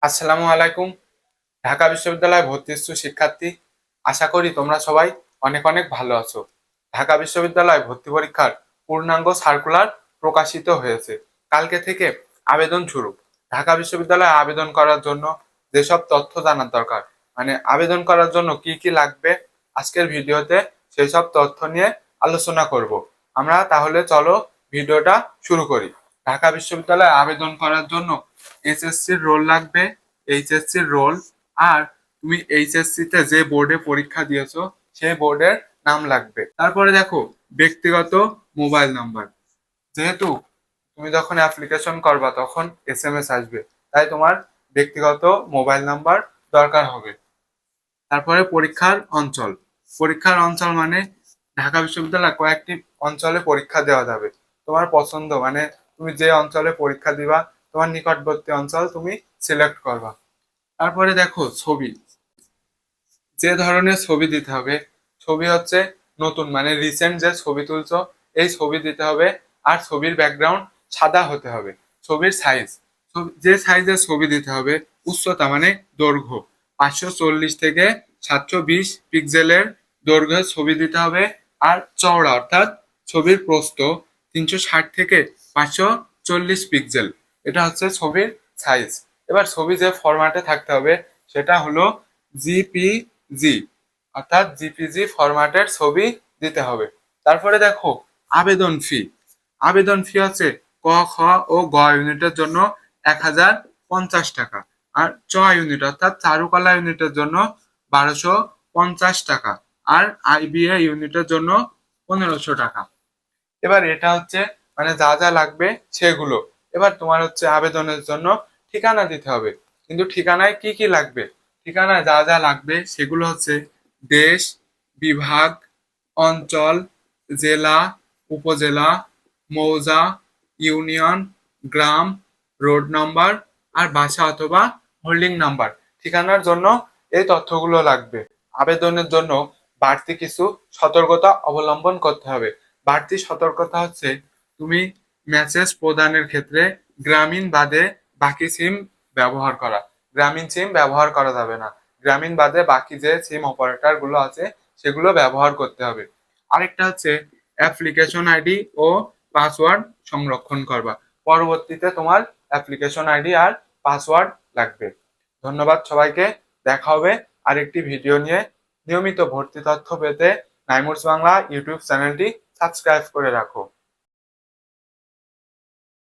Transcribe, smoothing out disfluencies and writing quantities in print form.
আসসালামু আলাইকুম। ঢাকা বিশ্ববিদ্যালয়ে ভর্তি ইচ্ছুক শিক্ষার্থী, আশা করি তোমরা সবাই অনেক অনেক ভালো আছো। ঢাকা বিশ্ববিদ্যালয় ভর্তি পরীক্ষার পূর্ণাঙ্গ সার্কুলার প্রকাশিত হয়েছে। কালকে থেকে আবেদন শুরু। ঢাকা বিশ্ববিদ্যালয়ে আবেদন করার জন্য যেসব তথ্য জানার দরকার, মানে আবেদন করার জন্য কি কি লাগবে, আজকের ভিডিওতে সেই সব তথ্য নিয়ে আলোচনা করব। আমরা তাহলে চলো ভিডিওটা শুরু করি। ঢাকা বিশ্ববিদ্যালয়ে আবেদন করার জন্য এসএসসির রোল লাগবে, এইচএসসির রোল, আর তুমি এইচএসসি তে যে বোর্ডে পরীক্ষা দিয়েছো সেই বোর্ডের নাম লাগবে। তারপরে দেখো, ব্যক্তিগত মোবাইল নাম্বার। যেহেতু তুমি যখন অ্যাপ্লিকেশন করবা তখন এসএমএস আসবে, তাই তোমার ব্যক্তিগত মোবাইল নাম্বার দরকার হবে। তারপরে পরীক্ষার অঞ্চল। পরীক্ষার অঞ্চল মানে ঢাকা বিশ্ববিদ্যালয় কয়েকটি অঞ্চলে পরীক্ষা দেওয়া যাবে। তোমার পছন্দ, মানে তুমি যে অঞ্চলে পরীক্ষা দিবা তোমার নিকটবর্তী অঞ্চল তুমি সিলেক্ট করবা। তারপরে দেখো ছবি, যে ধরনের ছবি দিতে হবে। ছবি হচ্ছে নতুন, মানে রিসেন্ট যে ছবি তুলছো এই ছবি দিতে হবে। আর ছবির ব্যাকগ্রাউন্ড সাদা হতে হবে। ছবির সাইজ, যে সাইজের ছবি দিতে হবে। উচ্চতা মানে দৈর্ঘ্য 540 থেকে 720 পিক্সেলের দৈর্ঘ্যের ছবি দিতে হবে। আর চওড়া অর্থাৎ ছবির প্রস্থ 360 থেকে 540 পিক্সেল। এটা হচ্ছে ছবির সাইজ। এবার ছবি যে ফরম্যাটে থাকতে হবে সেটা হলো জিপিজি, অর্থাৎ জিপিজি ফরম্যাটের ছবি দিতে হবে। তারপরে দেখো আবেদন ফি। আবেদন ফি হচ্ছে ক, খ ও গ ইউনিটের জন্য 1050 টাকা, আর চ ইউনিট অর্থাৎ চারুকলা ইউনিটের জন্য 1250 টাকা, আর আইবিএ ইউনিটের জন্য 1500 টাকা। এবার এটা হচ্ছে মানে যা যা লাগবে সেগুলো। এবার তোমার হচ্ছে আবেদনের জন্য ঠিকানা দিতে হবে। কিন্তু ঠিকানায় কি কি লাগবে, ঠিকানায় যা যা লাগবে সেগুলো হচ্ছে দেশ, বিভাগ, অঞ্চল, জেলা, উপজেলা, মৌজা, ইউনিয়ন, গ্রাম, রোড নাম্বার, আর বাসা অথবা হোল্ডিং নাম্বার। ঠিকানার জন্য এই তথ্যগুলো লাগবে। আবেদনের জন্য বাড়তি কিছু সতর্কতা অবলম্বন করতে হবে। বাড়তি সতর্কতা হচ্ছে তুমি মেসেজ প্রদানের ক্ষেত্রে গ্রামীণ বাদে বাকি সিম ব্যবহার করা। গ্রামীণ সিম ব্যবহার করা যাবে না। গ্রামীণ বাদে বাকি যে সিম অপারেটর গুলো আছে সেগুলো ব্যবহার করতে হবে। আরেকটা হচ্ছে অ্যাপ্লিকেশন আইডি ও পাসওয়ার্ড সংরক্ষণ করবা। পরবর্তীতে তোমার অ্যাপ্লিকেশন আইডি আর পাসওয়ার্ড লাগবে। ধন্যবাদ সবাইকে। দেখা হবে আরেকটি ভিডিও নিয়ে। নিয়মিত ভর্তি তথ্য পেতে নাইমুরস বাংলা ইউটিউব চ্যানেলটি সাবস্ক্রাইব করে রাখো।